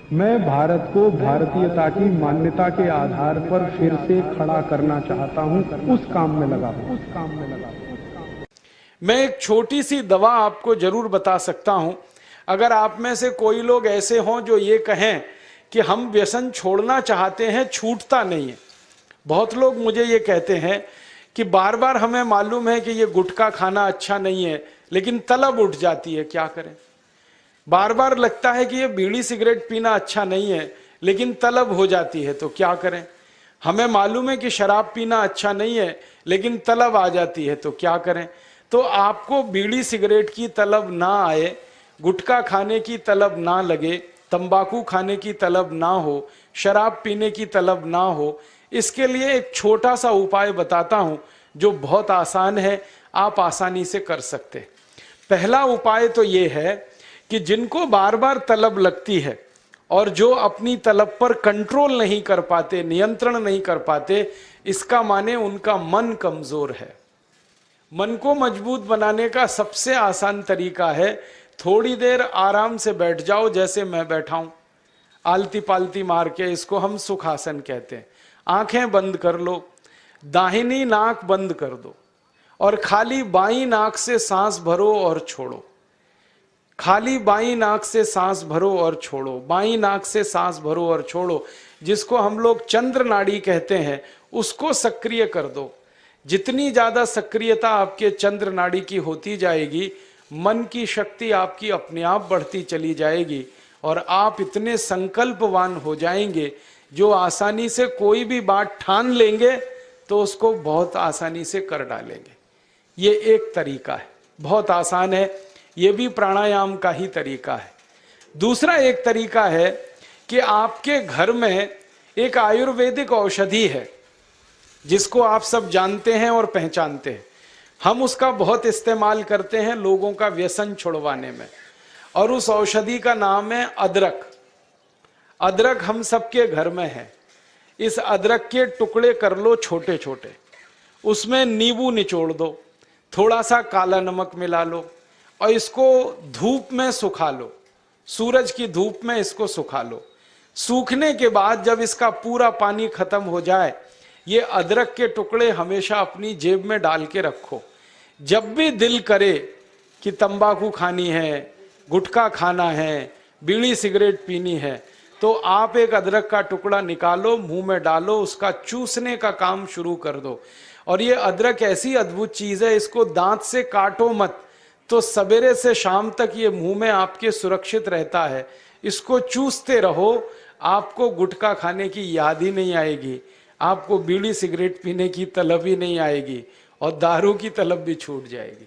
मैं भारत को भारतीयता की मान्यता के आधार पर फिर से खड़ा करना चाहता हूं, उस काम में लगा हूं। मैं एक छोटी सी दवा आपको जरूर बता सकता हूं। अगर आप में से कोई लोग ऐसे हों जो ये कहें कि हम व्यसन छोड़ना चाहते हैं, छूटता नहीं है। बहुत लोग मुझे ये कहते हैं कि बार बार हमें मालूम है कि ये गुटखा खाना अच्छा नहीं है, लेकिन तलब उठ जाती है, क्या करें। बार बार लगता है कि ये बीड़ी सिगरेट पीना अच्छा नहीं है, लेकिन तलब हो जाती है, तो क्या करें। हमें मालूम है कि शराब पीना अच्छा नहीं है, लेकिन तलब आ जाती है, तो क्या करें। तो आपको बीड़ी सिगरेट की तलब ना आए, गुटखा खाने की तलब ना लगे, तंबाकू खाने की तलब ना हो, शराब पीने की तलब ना हो, इसके लिए एक छोटा सा उपाय बताता हूं जो बहुत आसान है, आप आसानी से कर सकते। पहला उपाय तो ये है कि जिनको बार बार तलब लगती है और जो अपनी तलब पर कंट्रोल नहीं कर पाते, नियंत्रण नहीं कर पाते, इसका माने उनका मन कमजोर है। मन को मजबूत बनाने का सबसे आसान तरीका है, थोड़ी देर आराम से बैठ जाओ, जैसे मैं बैठा हूं, आलती पालती मार के, इसको हम सुखासन कहते हैं। आंखें बंद कर लो, दाहिनी नाक बंद कर दो और खाली बाईं नाक से सांस भरो और छोड़ो। खाली बाईं नाक से सांस भरो और छोड़ो, बाईं नाक से सांस भरो और छोड़ो। जिसको हम लोग चंद्र नाड़ी कहते हैं, उसको सक्रिय कर दो। जितनी ज्यादा सक्रियता आपके चंद्र नाड़ी की होती जाएगी, मन की शक्ति आपकी अपने आप बढ़ती चली जाएगी और आप इतने संकल्पवान हो जाएंगे जो आसानी से कोई भी बात ठान लेंगे तो उसको बहुत आसानी से कर डालेंगे। ये एक तरीका है, बहुत आसान है, ये भी प्राणायाम का ही तरीका है। दूसरा एक तरीका है कि आपके घर में एक आयुर्वेदिक औषधि है जिसको आप सब जानते हैं और पहचानते हैं। हम उसका बहुत इस्तेमाल करते हैं लोगों का व्यसन छुड़वाने में, और उस औषधि का नाम है अदरक। अदरक हम सबके घर में है। इस अदरक के टुकड़े कर लो छोटे छोटे, उसमें नींबू निचोड़ दो, थोड़ा सा काला नमक मिला लो और इसको धूप में सुखा लो, सूरज की धूप में इसको सुखा लो। सूखने के बाद जब इसका पूरा पानी खत्म हो जाए, ये अदरक के टुकड़े हमेशा अपनी जेब में डाल के रखो। जब भी दिल करे कि तंबाकू खानी है, गुटखा खाना है, बीड़ी सिगरेट पीनी है, तो आप एक अदरक का टुकड़ा निकालो, मुंह में डालो, उसका चूसने का काम शुरू कर दो। और ये अदरक ऐसी अद्भुत चीज है, इसको दांत से काटो मत, तो सवेरे से शाम तक ये मुंह में आपके सुरक्षित रहता है। इसको चूसते रहो, आपको गुटखा खाने की याद ही नहीं आएगी, आपको बीड़ी सिगरेट पीने की तलब ही नहीं आएगी और दारू की तलब भी छूट जाएगी।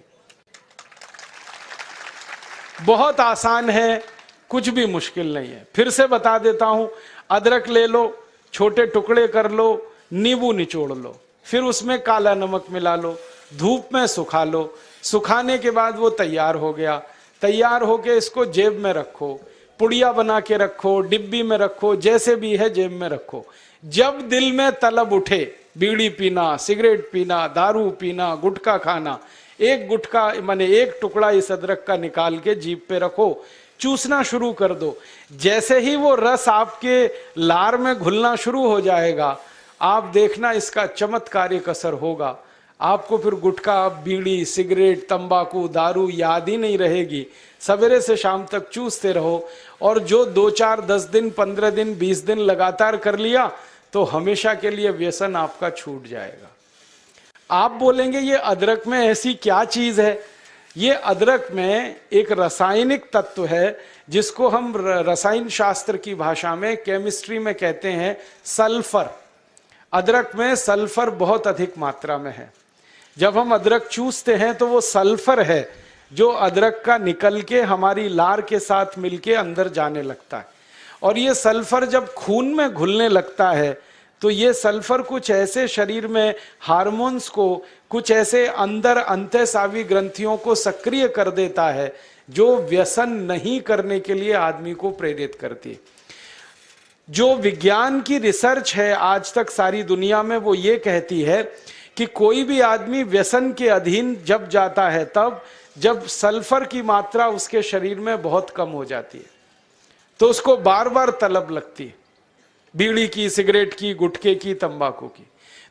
बहुत आसान है, कुछ भी मुश्किल नहीं है। फिर से बता देता हूं, अदरक ले लो, छोटे टुकड़े कर लो, नींबू निचोड़ लो, फिर उसमें काला नमक मिला लो, धूप में सुखा लो। सुखाने के बाद वो तैयार हो गया। तैयार होके इसको जेब में रखो, पुड़िया बना के रखो, डिब्बी में रखो, जैसे भी है जेब में रखो। जब दिल में तलब उठे, बीड़ी पीना, सिगरेट पीना, दारू पीना, गुटखा खाना, एक गुटखा माने एक टुकड़ा इस अदरक का निकाल के जीभ पे रखो, चूसना शुरू कर दो। जैसे ही वो रस आपके लार में घुलना शुरू हो जाएगा, आप देखना इसका चमत्कारिक असर होगा। आपको फिर गुटखा, बीड़ी, सिगरेट, तंबाकू, दारू याद ही नहीं रहेगी। सवेरे से शाम तक चूसते रहो, और जो 2, 4, 10 दिन, 15 दिन, 20 दिन लगातार कर लिया तो हमेशा के लिए व्यसन आपका छूट जाएगा। आप बोलेंगे ये अदरक में ऐसी क्या चीज है? ये अदरक में एक रासायनिक तत्व है जिसको हम रसायन शास्त्र की भाषा में, केमिस्ट्री में कहते हैं सल्फर। अदरक में सल्फर बहुत अधिक मात्रा में है। जब हम अदरक चूसते हैं तो वो सल्फर है जो अदरक का निकल के हमारी लार के साथ मिलके अंदर जाने लगता है। और ये सल्फर जब खून में घुलने लगता है तो ये सल्फर कुछ ऐसे शरीर में हार्मोन्स को, कुछ ऐसे अंदर अंतःस्रावी ग्रंथियों को सक्रिय कर देता है जो व्यसन नहीं करने के लिए आदमी को प्रेरित करती है। जो विज्ञान की रिसर्च है आज तक सारी दुनिया में, वो ये कहती है कि कोई भी आदमी व्यसन के अधीन जब जाता है तब जब सल्फर की मात्रा उसके शरीर में बहुत कम हो जाती है। तो उसको बार बार तलब लगती है, बीड़ी की, सिगरेट की, गुटखे की, तंबाकू की।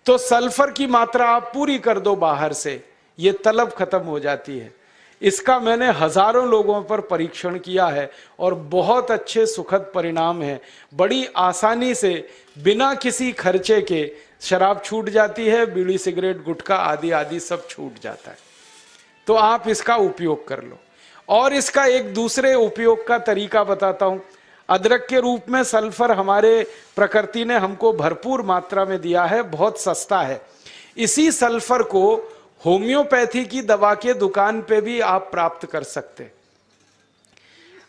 तो सल्फर की मात्रा आप पूरी कर दो बाहर से, ये तलब खत्म हो जाती है। इसका मैंने हजारों लोगों पर परीक्षण किया है और बहुत अच्छे सुखद परिणाम हैं। बड़ी आसानी से बिना किसी खर्चे के शराब छूट जाती है, बीड़ी, सिगरेट, गुटखा आदि आदि सब छूट जाता है। तो आप इसका उपयोग कर लो। और इसका एक दूसरे उपयोग का तरीका बताता हूं। अदरक के रूप में सल्फर हमारे प्रकृति ने हमको भरपूर मात्रा में दिया है, बहुत सस्ता है। इसी सल्फर को होम्योपैथी की दवा के दुकान पे भी आप प्राप्त कर सकते।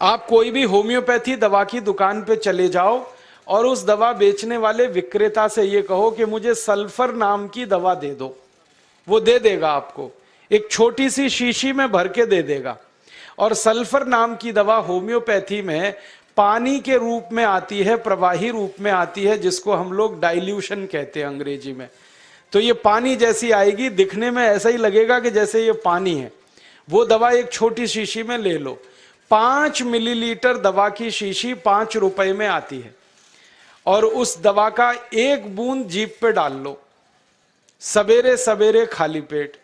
आप कोई भी होम्योपैथी दवा की दुकान पे चले जाओ और उस दवा बेचने वाले विक्रेता से ये कहो कि मुझे सल्फर नाम की दवा दे दो, वो दे देगा आपको, एक छोटी सी शीशी में भर के दे देगा। और सल्फर नाम की दवा होम्योपैथी में पानी के रूप में आती है, प्रवाही रूप में आती है, जिसको हम लोग डाइल्यूशन कहते हैं अंग्रेजी में। तो ये पानी जैसी आएगी, दिखने में ऐसा ही लगेगा कि जैसे ये पानी है। वो दवा एक छोटी शीशी में ले लो। 5 मिलीलीटर दवा की शीशी 5 रुपए में आती है। और उस दवा का 1 बूंद जीभ पे डाल लो, सवेरे सवेरे खाली पेट।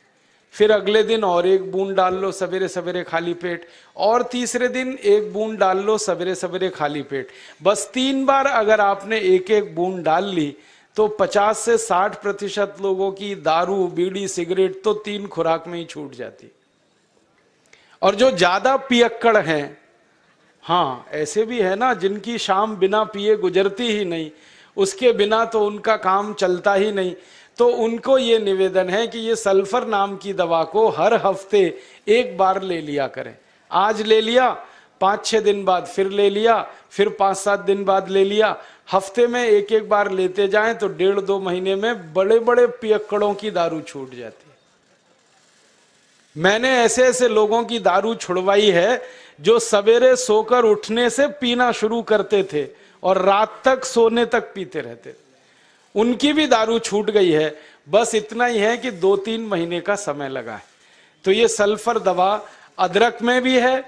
फिर अगले दिन और 1 बूंद डाल लो, सवेरे सवेरे खाली पेट। और तीसरे दिन 1 बूंद डाल लो, सवेरे सवेरे खाली पेट। बस 3 बार अगर आपने 1-1 बूंद डाल ली तो 50 से 60% लोगों की दारू, बीड़ी, सिगरेट तो 3 खुराक में ही छूट जाती। और जो ज्यादा पियक्कड़ हैं, हाँ ऐसे भी है ना जिनकी शाम बिना पिए गुजरती ही नहीं, उसके बिना तो उनका काम चलता ही नहीं, तो उनको ये निवेदन है कि ये सल्फर नाम की दवा को हर हफ्ते 1 बार ले लिया करें। आज ले लिया, 5-6 दिन बाद फिर ले लिया, फिर 5-7 दिन बाद ले लिया। हफ्ते में 1-1 बार लेते जाएं तो 1.5-2 महीने में बड़े बड़े पियक्कड़ों की दारू छूट जाती है। मैंने ऐसे ऐसे लोगों की दारू छुड़वाई है जो सवेरे सोकर उठने से पीना शुरू करते थे और रात तक सोने तक पीते रहते थे। उनकी भी दारू छूट गई है। बस इतना ही है कि 2-3 महीने का समय लगा है। तो ये सल्फर दवा अदरक में भी है,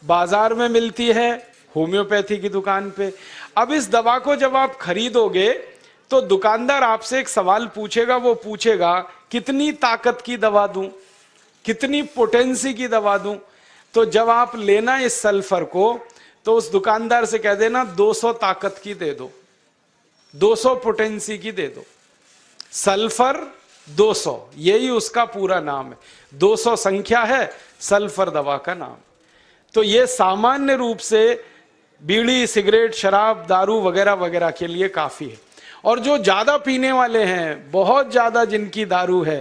बाजार में मिलती है, होम्योपैथी की दुकान पे। अब इस दवा को जब आप खरीदोगे तो दुकानदार आपसे एक सवाल पूछेगा। वो पूछेगा कितनी ताकत की दवा दूं, कितनी पोटेंसी की दवा दूं। तो जब आप लेना इस सल्फर को तो उस दुकानदार से कह देना 200 ताकत की दे दो, 200 पोटेंसी की दे दो। सल्फर 200, यही उसका पूरा नाम है। 200 संख्या है सल्फर दवा का नाम। तो ये सामान्य रूप से बीड़ी, सिगरेट, शराब, दारू वगैरह वगैरह के लिए काफी है। और जो ज्यादा पीने वाले हैं, बहुत ज्यादा जिनकी दारू है,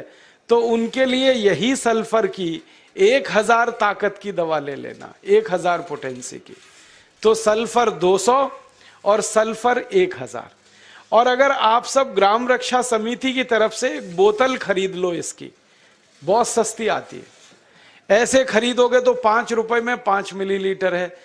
तो उनके लिए यही सल्फर की 1000 ताकत की दवा ले लेना, 1000 पोटेंसी की। तो सल्फर 200 और सल्फर 1000। और अगर आप सब ग्राम रक्षा समिति की तरफ से एक बोतल खरीद लो, इसकी बहुत सस्ती आती है। ऐसे खरीदोगे तो 5 रुपए में 5 मिलीलीटर है।